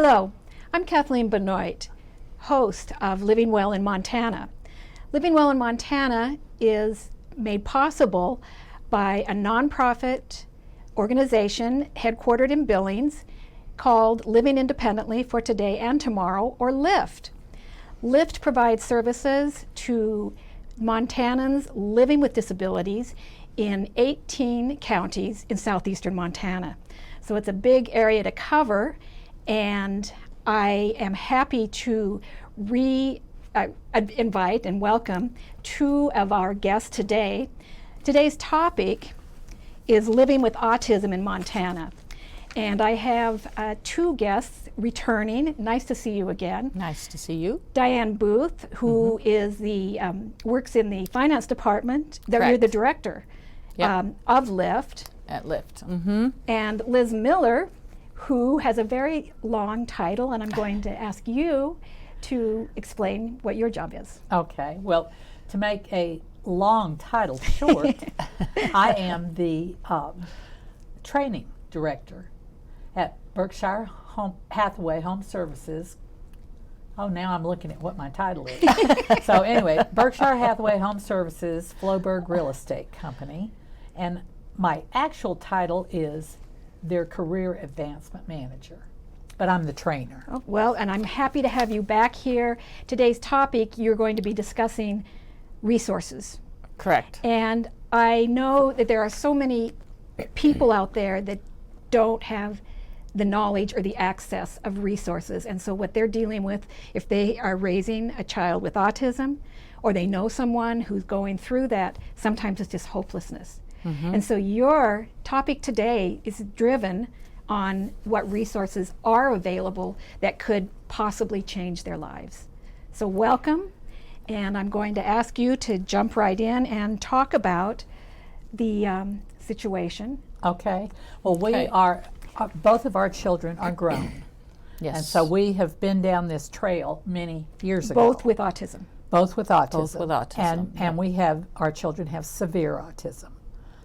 Hello, I'm Kathleen Benoit, host of Living Well in Montana. Living Well in Montana is made possible by a nonprofit organization headquartered in Billings called Living Independently for Today and Tomorrow, or LIFTT. LIFTT provides services to Montanans living with disabilities in 18 counties in southeastern Montana. So it's a big area to cover, and I am happy to invite and welcome two of our guests today. Today's topic is living with autism in Montana. And I have two guests returning. Nice to see you again. Nice to see you. Dianne Booth, who is the works in the finance department. You're the director of LIFTT. At LIFTT. And Liz Miller, who has a very long title, and I'm going to ask you to explain what your job is. Okay, well, to make a long title short, I am the training director at Berkshire Hathaway Home Services. Oh, now I'm looking at what my title is. So anyway, Berkshire Hathaway Home Services, Floberg Real Estate Company, and my actual title is their Career Advancement Manager, but I'm the trainer. Oh, well, and I'm happy to have you back here. Today's topic, you're going to be discussing resources. Correct. And I know that there are so many people out there that don't have the knowledge or the access of resources, and so what they're dealing with, if they are raising a child with autism or they know someone who's going through that, sometimes it's just hopelessness. And so your topic today is driven on what resources are available that could possibly change their lives. So welcome, and I'm going to ask you to jump right in and talk about the situation. Okay, well, we are, both of our children are grown. Yes. And so we have been down this trail many years ago. Both with autism. Both with autism. Both with autism. And we have, our children have severe autism.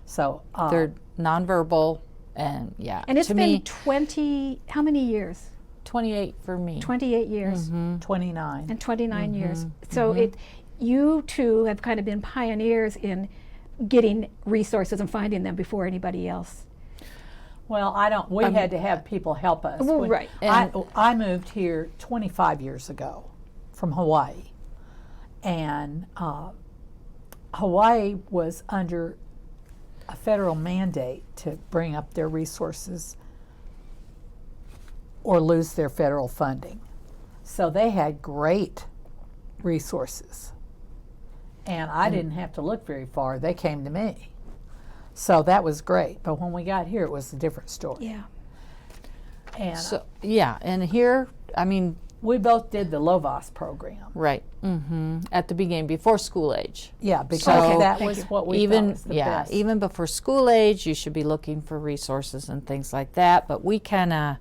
So they're nonverbal, and And it's to been me, 20, how many years? 28 for me. 28 years. 29. And 29 years. So you two have kind of been pioneers in getting resources and finding them before anybody else. Well, we had to have people help us. Well, right. I moved here 25 years ago from Hawaii. And Hawaii was under a federal mandate to bring up their resources or lose their federal funding. So they had great resources. And I didn't have to look very far. They came to me. So that was great. But when we got here, it was a different story. Yeah. And So, and here, I mean, we both did the LOVAS program. right, at the beginning, before school age. Yeah, because So- that was what we thought was the best. Even before school age, you should be looking for resources and things like that. But we kind of,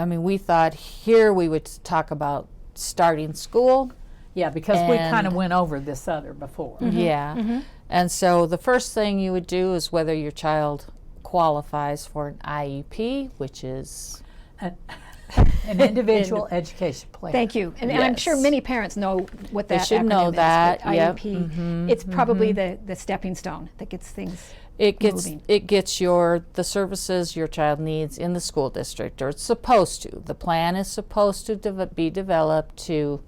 we thought here we would talk about starting school. Yeah, because we kind of And- went over this other before. Yeah. And so the first thing you would do is whether your child qualifies for an IEP, which is An individual education plan. Thank you. And I'm sure Yes. many parents know what that should acronym know is, that, but yep. IEP. It's probably the stepping stone that gets things moving. it gets the services your child needs in the school district, or it's supposed to. The plan is supposed to be developed to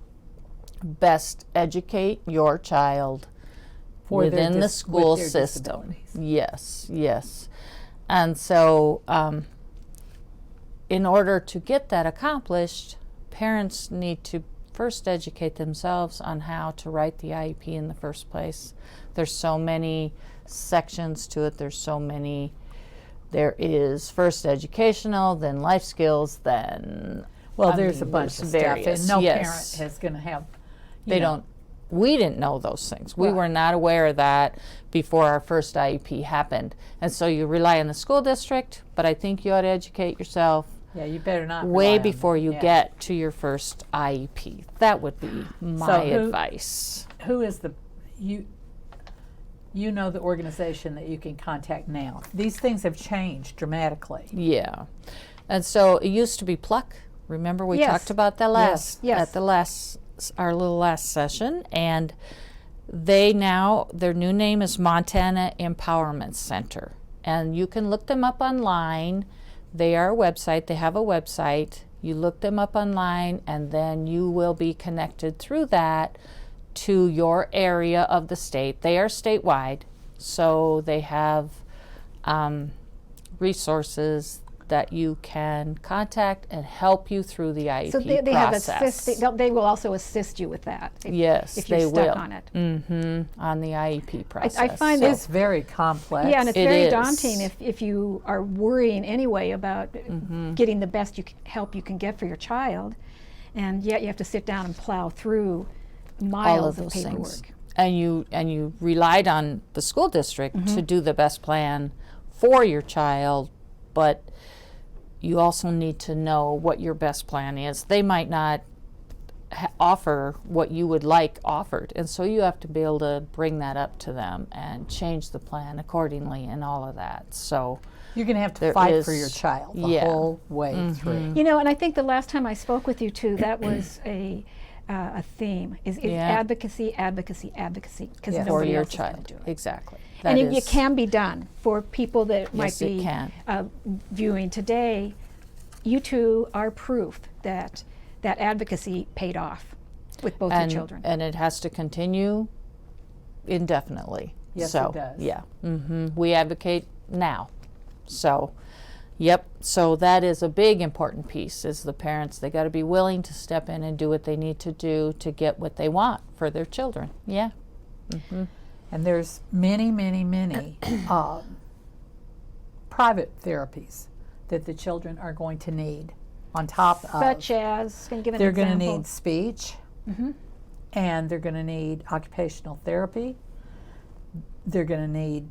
best educate your child within the school with their system. disabilities. Yes. And so in order to get that accomplished, parents need to first educate themselves on how to write the IEP in the first place. There's so many sections to it. There is first educational, then life skills, then There's a bunch of stuff, and no parent is going to have. We didn't know those things. We were not aware of that before our first IEP happened. And so you rely on the school district, but I think you ought to educate yourself Yeah, you better not. way before you get to your first IEP. That would be my advice. Who is you know the organization that you can contact now. These things have changed dramatically. Yeah. And so it used to be Pluck, Remember we Yes. talked about that Yes. at the last our little last session, and they now, their new name is Montana Empowerment Center, and you can look them up online. They are a website. They have a website. You look them up online, and then you will be connected through that to your area of the state. They are statewide, so they have resources that you can contact and help you through the IEP So they have process. they will also assist you with that. Yes, if you're they stuck will. on it. On the IEP process. I find It's very complex. Yeah, and it's It very is. daunting if you are worrying anyway about getting the best help you can get for your child, and yet you have to sit down and plow through miles all of those paperwork. things. And you relied on the school district to do the best plan for your child, but you also need to know what your best plan is. They might not offer what you would like offered, and so you have to be able to bring that up to them and change the plan accordingly and all of that. So You're going to have to there fight is- for your child the yeah. whole way through. You know, and I think the last time I spoke with you too, that was a theme is Yeah. advocacy, because Yes. for nobody your else is going child, to do it. exactly. And That it is- can be done for people that might Yes, it be can. viewing today. You two are proof that that advocacy paid off with both your children. And it has to continue indefinitely. Yes, so, it does. Yeah. We advocate now. So, yep. So that is a big important piece is the parents. They got to be willing to step in and do what they need to do to get what they want for their children. Yeah. And there's many, many, many private therapies that the children are going to need on top of. Such as, can you give an They're example? going to need speech, and they're going to need occupational therapy. They're going to need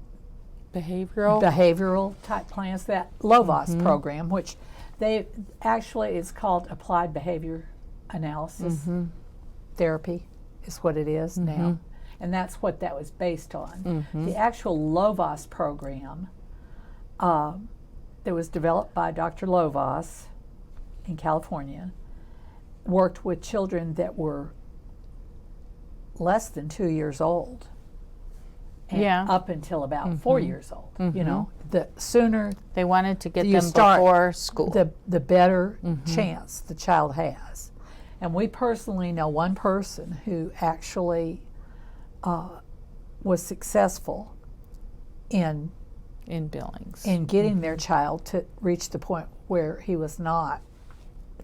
behavioral type plans. That LOVOS program, which they actually is called Applied Behavior Analysis Therapy, is what it is now, and that's what that was based on. The actual LOVOS program that was developed by Dr. Lovas in California worked with children that were less than 2 years old and Yeah. up until about 4 years old. You know, the sooner They wanted to get you them start, before school. the better chance the child has. And we personally know one person who actually was successful in Billings. getting their child to reach the point where he was not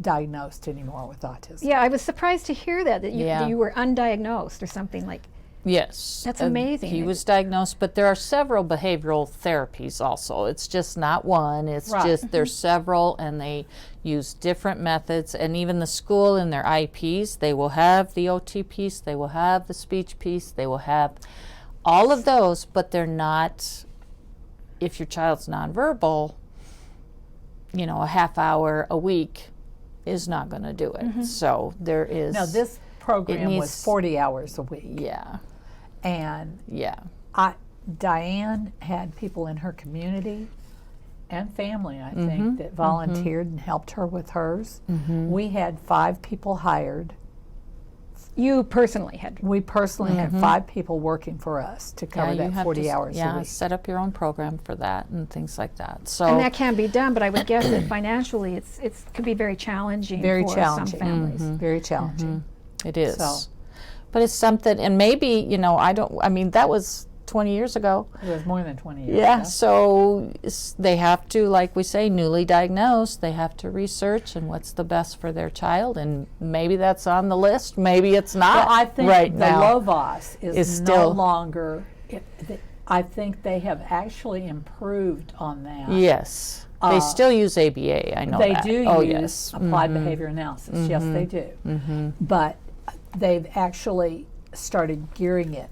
diagnosed anymore with autism. Yeah, I was surprised to hear that Yeah. you were undiagnosed or something like. Yes. That's amazing. He was diagnosed, but there are several behavioral therapies also. It's just not one. It's Right. just there's several, and they use different methods. And even the school in their IEPs, they will have the OT piece, they will have the speech piece, they will have all of those, but they're not, if your child's nonverbal, you know, a half hour a week is not going to do it. So there is. Now, this program was needs- 40 hours a week. Yeah. And Yeah. Dianne had people in her community and family, I think, that volunteered and helped her with hers. We had 5 people hired. You personally had. We personally had 5 people working for us to cover you that have 40 to, hours a week. set up your own program for that and things like that. So And that can be done, but I would guess that financially it could be very challenging Very for challenging. some families. Very challenging. it is. So- But it's something, and maybe, you know, I mean, that was 20 years ago. It was more than 20 years Yeah, ago. so they have to, like we say, newly diagnosed, they have to research and what's the best for their child, and maybe that's on the list, maybe it's not Well, I think right the now. LOVOS is is no still- longer, I think they have actually improved on that. Yes, they still use ABA, I know They that. do Oh, use yes. applied behavior analysis. Yes, they do. But they've actually started gearing it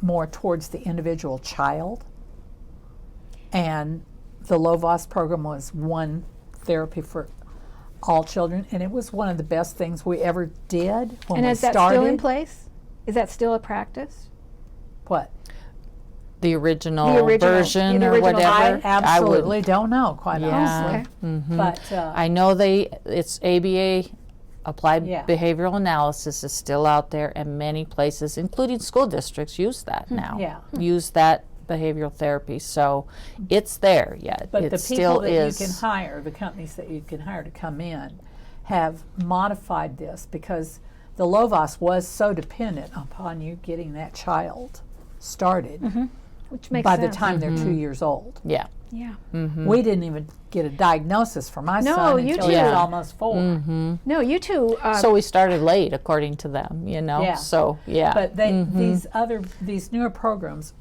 more towards the individual child. And the LOVOS program was one therapy for all children, and it was one of the best things we ever did when And we is that started. still in place? Is that still a practice? What? the original, The original, version the or original. whatever. I absolutely don't know, quite Yeah. honestly. Okay. Mhm. But I know it's ABA, Applied Yeah. Behavioral Analysis, is still out there, and many places, including school districts, use that now. Yeah. Use that behavioral therapy. So it's there yet. But it the still people that is. you can hire, the companies that you can hire to come in, have modified this because the Lovas was so dependent upon you getting that child started Which makes by sense. the time they're 2 years old. Yeah. Yeah. We didn't even get a diagnosis for my No, son you until he was too. almost 4. No, you two. So we started late, according to them, you know? Yeah. So, yeah. But these newer programs,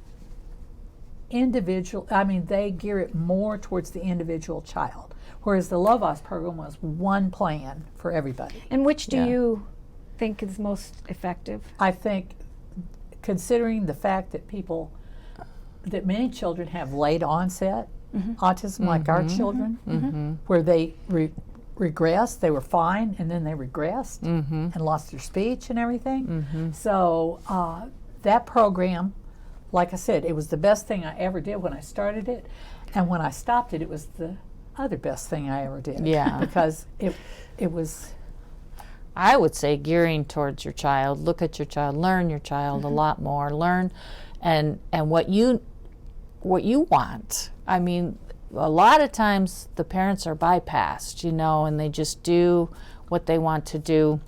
they gear it more towards the individual child, whereas the Lovas program was one plan for everybody. and which do Yeah. you think is most effective? I think, considering the fact that many children have late onset autism, like our children, where they regressed, they were fine, and then they regressed and lost their speech and everything. So that program, like I said, it was the best thing I ever did when I started it, and when I stopped it, it was the other best thing I ever did. Yeah. Because it was. I would say gearing towards your child, look at your child, learn your child a lot more, learn and what you want. I mean, a lot of times the parents are bypassed, you know, and they just do what they want to do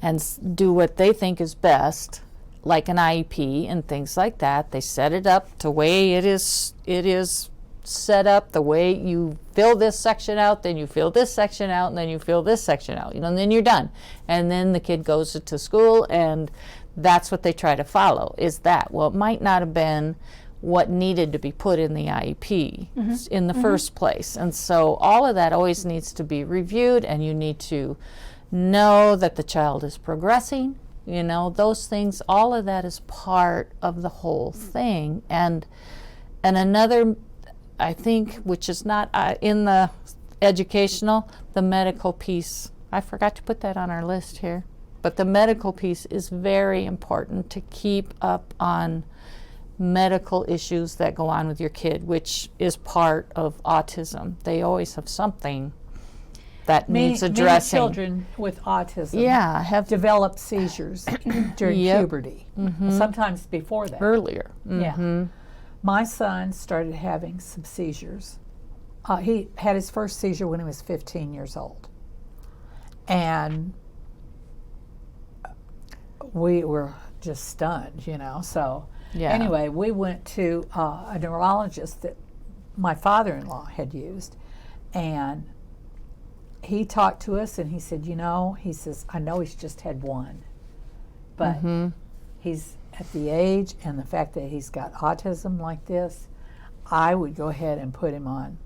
and do what they think is best, like an IEP and things like that. They set it up the way it is set up, the way you fill this section out, then you fill this section out, and then you fill this section out, you know, and then you're done. And then the kid goes to school, and that's what they try to follow, is that. Well, it might not have been what needed to be put in the IEP in the first place. And so all of that always needs to be reviewed, and you need to know that the child is progressing, you know, those things, all of that is part of the whole thing. And another, I think, which is not in the educational, the medical piece. I forgot to put that on our list here. But the medical piece is very important, to keep up on medical issues that go on with your kid, which is part of autism. They always have something that needs addressing. Many children with autism have develop seizures during Yep. puberty, sometimes before that. earlier. Yeah. My son started having some seizures. He had his first seizure when he was 15 years old. And we were just stunned, you know. So Yeah. anyway, we went to a neurologist that my father-in-law had used. And he talked to us and he said, you know, he says, I know he's just had one. But he's at the age and the fact that he's got autism like this, I would go ahead and put him on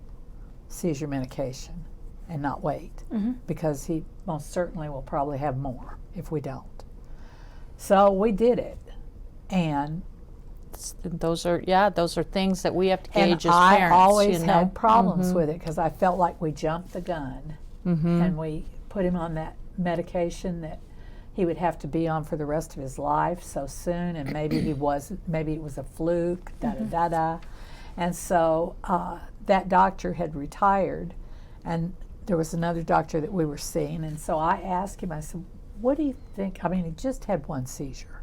seizure medication and not wait, because he most certainly will probably have more if we don't. So we did it, and Those are things that we have to gauge as I parents. always you know? had problems with it because I felt like we jumped the gun, and we put him on that medication that he would have to be on for the rest of his life so soon, and maybe it was a fluke, da-da-da-da. And so that doctor had retired, and there was another doctor that we were seeing, and so I asked him, I said, what do you think? I mean, he just had one seizure.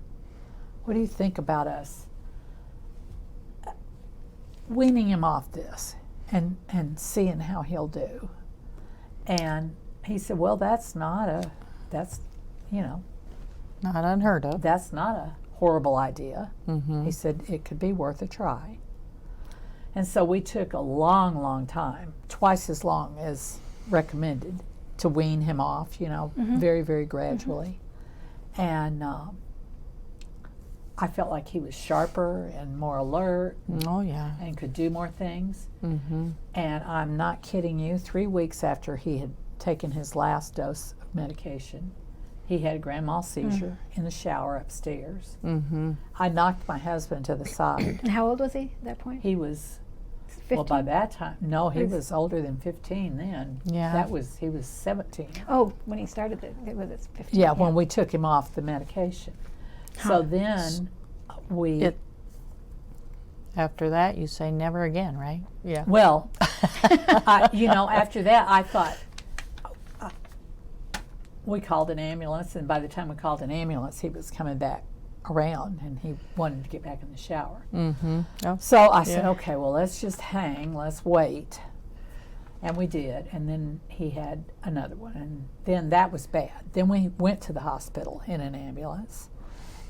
What do you think about us weaning him off this and seeing how he'll do? And he said, well, that's not unheard of. that's not a horrible idea. He said it could be worth a try. And so we took a long, long time, twice as long as recommended, to wean him off, you know, very, very gradually. And I felt like he was sharper and more alert Oh, yeah. and could do more things. And I'm not kidding you, 3 weeks after he had taken his last dose of medication, he had a grand mal seizure in the shower upstairs. I knocked my husband to the side. And how old was he at that point? He was, 15? well, by that time, no, he Yes. was older than 15 then. Yeah. He was 17. Oh, when he started it was at 15. Yeah, when we took him off the medication. So then we After that, you say never again, right? Yeah. Well, after that, I thought, we called an ambulance, and by the time we called an ambulance, he was coming back around, and he wanted to get back in the shower. Mm-hmm. Oh. So I said, okay, well, let's just hang, let's wait. And we did, and then he had another one, and then that was bad. Then we went to the hospital in an ambulance,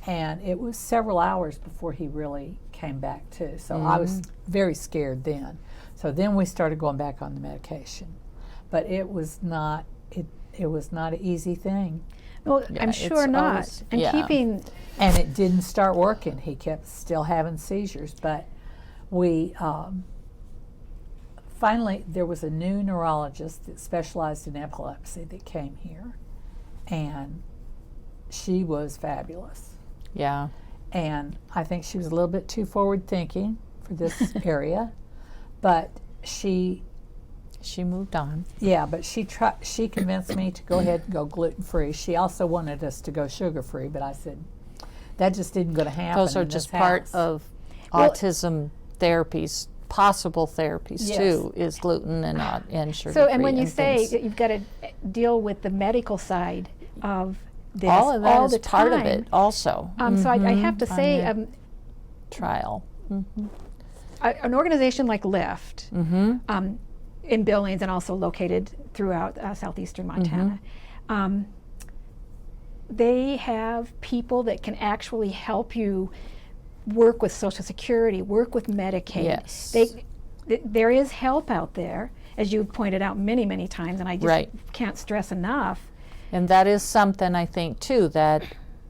and it was several hours before he really came back to. So I was very scared then. So then we started going back on the medication. But it was not an easy thing. Well, Yeah, I'm it's sure not. always- And yeah. keeping, And it didn't start working. He kept still having seizures. But we finally, there was a new neurologist that specialized in epilepsy that came here. And she was fabulous. Yeah. And I think she was a little bit too forward thinking for this area. But she moved on. Yeah, but she convinced me to go ahead and go gluten-free. She also wanted us to go sugar-free, but I said, that just isn't going to happen. Those are in just this part house. of Well- autism therapies, possible therapies Yes. too, is gluten and sugar. so, and when you say that you've got to deal with the medical side of this all of that all is the part time, of it also. So I have to on say, your trial. an organization like LIFTT, Mm-hmm. in Billings and also located throughout southeastern Montana, they have people that can actually help you work with Social Security, work with Medicaid. Yes. There is help out there, as you've pointed out many, many times, and I just Right. can't stress enough. And that is something I think too, that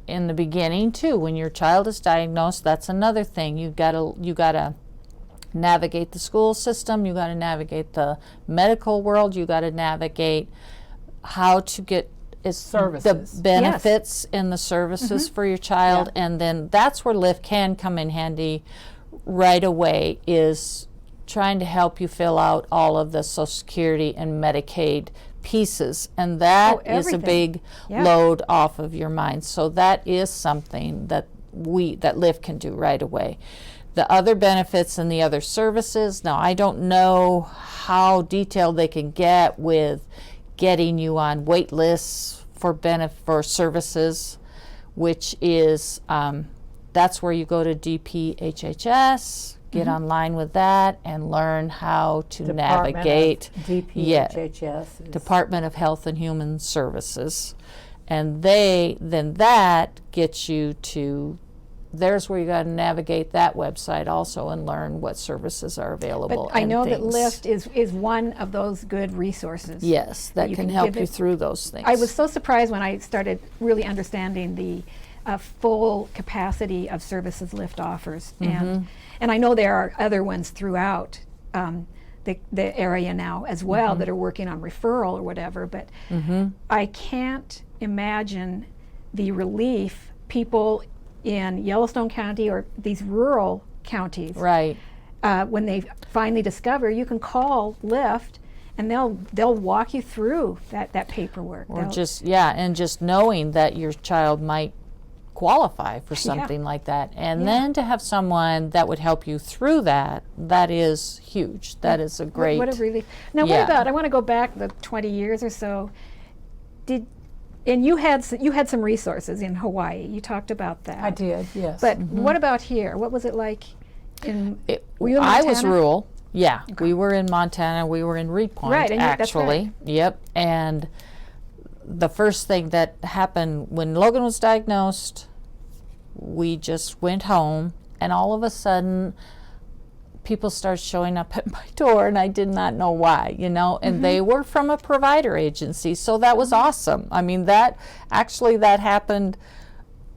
in the beginning too, when your child is diagnosed, that's another thing. You gotta navigate the school system, you gotta navigate the medical world, you gotta navigate how to get Services. the benefits and the services for your child, Yeah. and then that's where LIFT can come in handy right away, is trying to help you fill out all of the Social Security and Medicaid pieces, and that is a everything. big Yeah. load off of your mind. So that is something that LIFT can do right away. The other benefits and the other services, now I don't know how detailed they can get with getting you on wait lists for services, which is that's where you go to DPHHS, get online with that, and learn how to navigate DPHHS. is- Department of Health and Human Services, and then that gets you to. There's where you got to navigate that website also and learn what services are available. But I and know that things. LIFTT is one of those good resources. Yes, that you can can help give you it- through those things. I was so surprised when I started really understanding the full capacity of services LIFTT offers, and I know there are other ones throughout the area now as well that are working on referral or whatever. But I can't imagine the relief people in Yellowstone County or these rural counties, Right. when they finally discover you can call LIFTT and they'll walk you through that paperwork. Or They'll- just knowing that your child might qualify for something like that, and then to have someone that would help you through that is huge. That is a great. What a relief. Now, Yeah. what about? I want to go back the 20 years or so. And you had some resources in Hawaii. You talked about that. I did, yes. But what about here? What was it like? Were you in I was Montana? rural. Yeah, we were in Montana. We were in Reed Point, Right, and that's actually. right. Yep. And the first thing that happened when Logan was diagnosed, we just went home, and all of a sudden, people started showing up at my door, and I did not know why, and they were from a provider agency, so that was awesome. I mean, that happened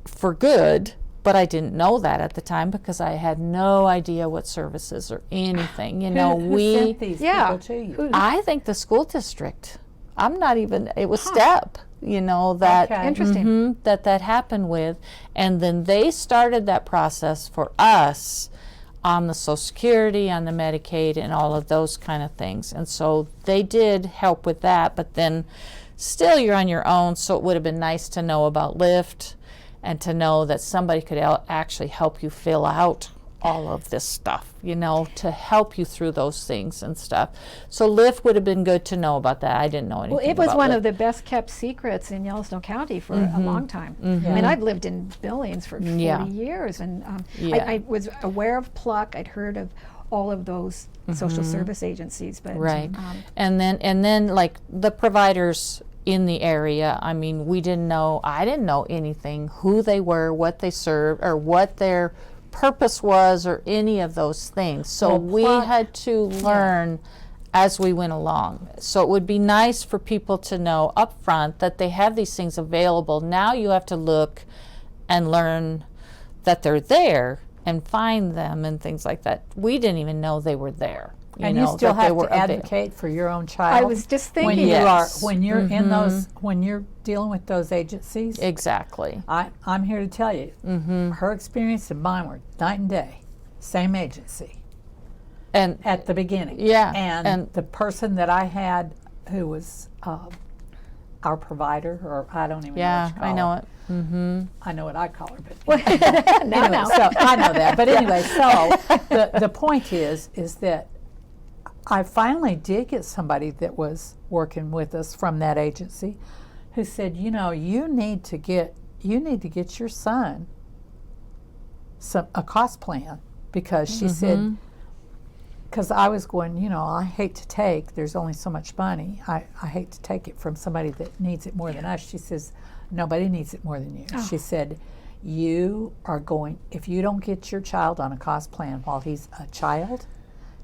for good, but I didn't know that at the time because I had no idea what services or anything. Who sent these Yeah. people to you? Who- I think the school district. It was STEP, that Okay. Interesting. that happened with, and then they started that process for us on the Social Security, on the Medicaid, and all of those kind of things. And so they did help with that, but then still you're on your own, so it would have been nice to know about LIFTT and to know that somebody could actually help you fill out all of this stuff, you know, to help you through those things and stuff. So LIFTT would have been good to know about that. I didn't know anything Well, it was about one LIFTT. of the best kept secrets in Yellowstone County for a long time. I Yeah. mean, I've lived in Billings for 40 Yeah. years, and Yeah. I was aware of Pluck. I'd heard of all of those social service agencies, but Right. And then like the providers in the area, I mean, I didn't know anything, who they were, what they served, or what their purpose was, or any of those things. So Well, we Pluck- had to learn as we went along. So it would be nice for people to know up front that they have these things available. Now you have to look and learn that they're there and find them and things like that. We didn't even know they were there. And you know, still that they have were to advocate for your own child. I was just when thinking you Yes. are when you're in those when you're dealing with those agencies. Exactly. I'm here to tell you, her experience and mine were night and day. Same agency And at the beginning. Yeah, and and- the person that I had who was our provider, or I don't even know yeah, what you call I know her. it. Mm-hmm. I know what I call her, but now, anyway, now. so I know that. But anyway, so the point is that I finally did get somebody that was working with us from that agency who said, you know, you need to get your son a cost plan, because she said, because I was going, you know, I hate to take, there's only so much money. I hate to take it from somebody that needs it more than us. She says, nobody needs it more than you. She said, you are going, if you don't get your child on a cost plan while he's a child,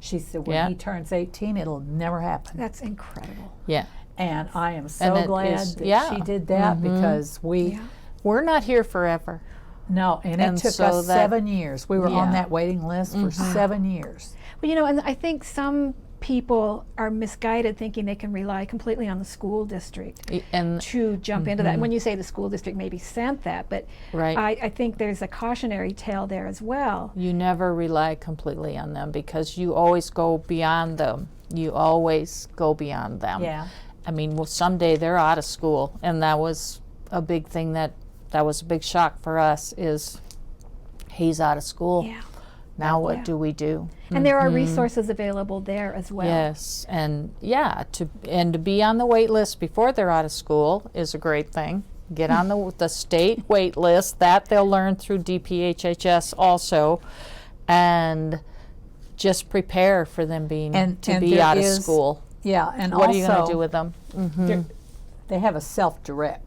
she said, when Yeah. he turns 18, it'll never happen. That's incredible. Yeah. And I am And so it glad is- that yeah. she did that, because We're not here forever. no, and And it took so us that- 7 years. We were on Yeah. that waiting list for 7 years. Well, you know, and I think some people are misguided thinking they can rely completely on the school district And to jump into that. And when you say the school district maybe sent that, but Right. I think there's a cautionary tale there as well. you never rely completely on them, because you always go beyond them. You always go beyond them. Yeah. I mean, well, someday they're out of school, and that was a big thing that was a big shock for us, is he's out of school. Yeah. Now what Yeah. do we do? And there are resources available there as well. Yes, and yeah, to be on the wait list before they're out of school is a great thing. Get on the state wait list. That they'll learn through DPHHS also, and just prepare for them being And be there out of is- school. Yeah, and What also are you going to do with them? they have a self-direct.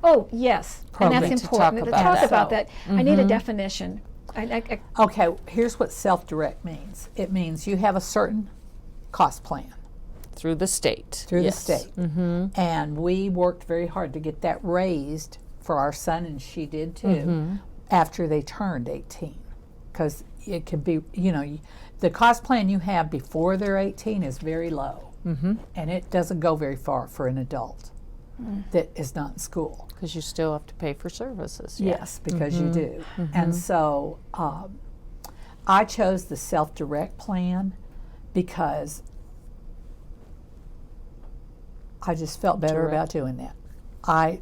Oh, yes. And Program. that's To important. talk To about talk that. about that. I need a definition. I Okay, here's what self-direct means. It means you have a certain cost plan Through the state. through Yes. the state. And we worked very hard to get that raised for our son, and she did too, after they turned 18. Because it could be, you know, the cost plan you have before they're 18 is very low. And it doesn't go very far for an adult that is not in school. Because you still have to pay for services. Yeah. Yes, because you do. And so I chose the self-direct plan because I just felt better Direct. about doing that. I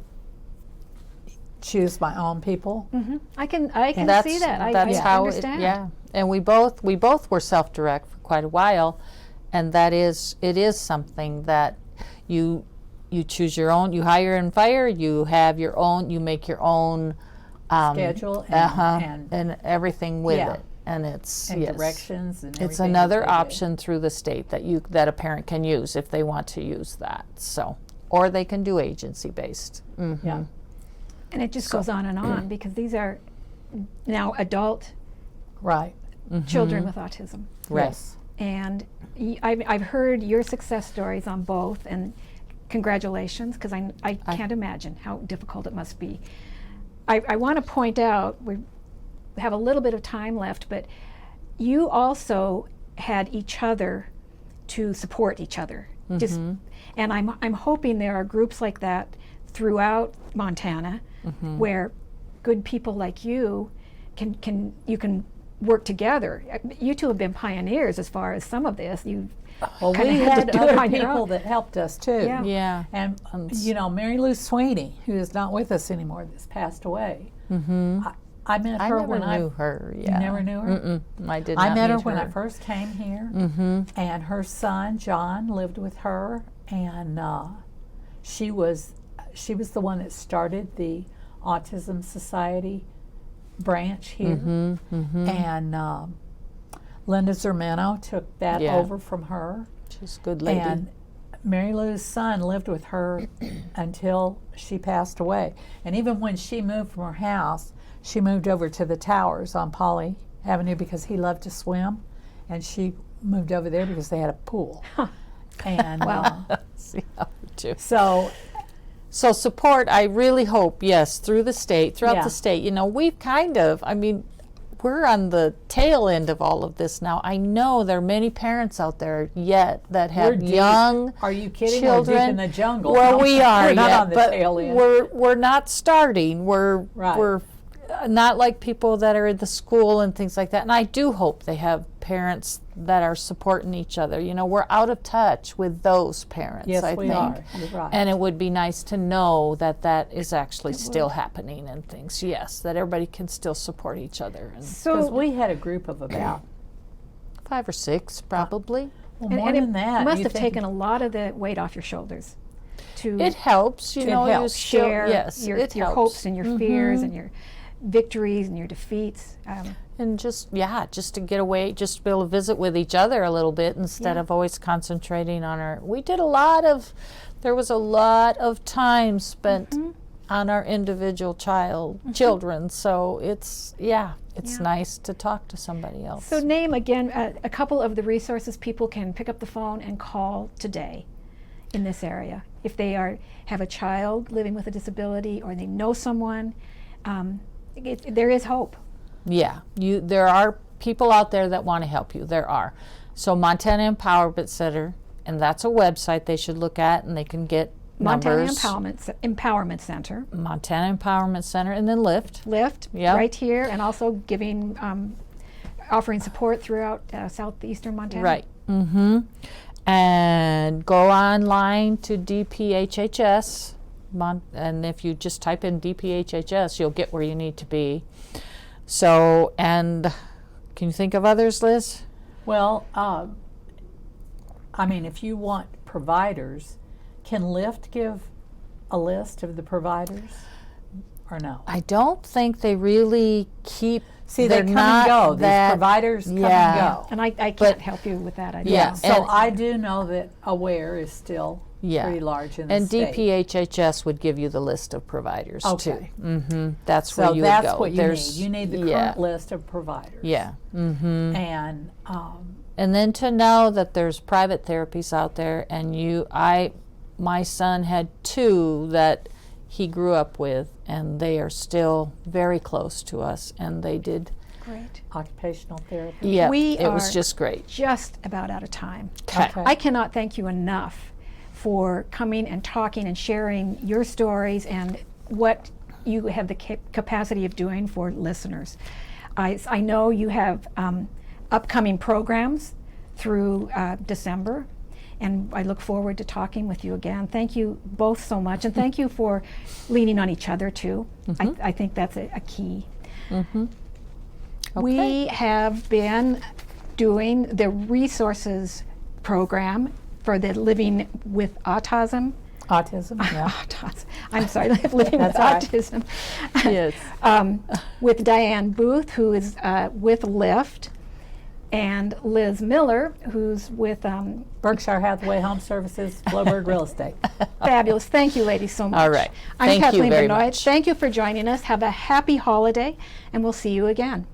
choose my own people. can That's, see that. that's I how understand. yeah. And we both were self-direct for quite a while, and it is something that you choose your own. You hire and fire. You have your own. You make your own Schedule and and everything with Yeah. it. And it's and yes. directions and It's everything that another they do. option through the state that a parent can use if they want to use that. So, or they can do agency based. Yeah. And it just goes on and on because these are now adult Right. children with autism. Right. Yes. And I've heard your success stories on both, and congratulations, because I can't imagine how difficult it must be. I want to point out, we have a little bit of time left, but you also had each other to support each other. Just, and I'm hoping there are groups like that throughout Montana, where good people like you can work together. You two have been pioneers as far as some of this. You Well, kinda we had to had do it other on your people own. that helped us too. Yeah. Yeah. And you know, Mary Lou Sweeney, who is not with us anymore, that's passed away. I met I her never when knew her. Yeah. You never knew her? Mm-mm. I did not I met her meet when I first came here, and her son John lived with her, and she was the one that started the Autism Society branch here, and Linda Zermano took that Yeah. over from her. She's a good lady. And Mary Lou's son lived with her until she passed away. And even when she moved from her house, she moved over to the towers on Polly Avenue because he loved to swim, and she moved over there because they had a pool. And See how we do. so So support, I really hope, yes, through the state, throughout Yeah. the state. You know, we've kind of, I mean, we're on the tail end of all of this now. I know there are many parents out there yet that we're have deep. young Are you kidding? children. We're deep in the jungle. Well, we are, We're not yet, on the but tail end. we're not starting. We're Right. not like people that are in the school and things like that. And I do hope they have parents that are supporting each other. You know, we're out of touch with those parents, Yes, I we think. are. You're right. And it would be nice to know that that is actually still happening and things. Yes, that everybody can still support each other. And Because So, we had a group of about 5 or 6 probably. well, and, more and than it that. must You have think- taken a lot of the weight off your shoulders to It helps, you It know. You helps. still, share yes, your, it your helps. hopes and your fears and your victories and your defeats. And just to get away, just to be able to visit with each other a little bit instead Yeah. of always concentrating on our. There was a lot of time spent on our individual children. So it's nice to talk to somebody else. So name again a couple of the resources people can pick up the phone and call today in this area. If they have a child living with a disability or they know someone, there is hope. Yeah, there are people out there that want to help you. There are. So Montana Empowerment Center, and that's a website they should look at, and they can get Montana numbers. Empowerment Center, Montana Empowerment Center, and then LIFTT. LIFTT, Yep. right here, and also giving, offering support throughout southeastern Montana. Right. And go online to DPHHS, and if you just type in DPHHS, you'll get where you need to be. So, and can you think of others, Liz? Well, I mean, if you want providers, can LIFTT give a list of the providers or no? I don't think they really keep. See, they're they come not and go. These that- providers come yeah. and go. And I But- can't help you with that. I Yeah, know. So and- I do know that AWARE is still Yeah. pretty large in the And state. DPHHS would give you the list of providers Okay. too. That's where So you that's would go. what you There's- need. You need the current list of providers. Yeah. And And then to know that there's private therapies out there, and my son had 2 that he grew up with, and they are still very close to us, and they did. Great. occupational therapy. Yeah, We it was are just great. Just about out of time. Okay. I cannot thank you enough for coming and talking and sharing your stories and what you have the capacity of doing for listeners. I know you have upcoming programs through December, and I look forward to talking with you again. Thank you both so much, and thank you for leaning on each other too. I think that's a key. We have been doing the resources program for the Living with Autism. Autism, yeah. I'm sorry, Living with That's all right. Autism. Yes. With Dianne Booth, who is with LIFTT, and Liz Miller, who's with Berkshire Hathaway Home Services, Flowbird Real Estate. Fabulous. Thank you, ladies, so much. All right. I'm Thank you Kathleen very Benoit. much. Thank you for joining us. Have a happy holiday, and we'll see you again.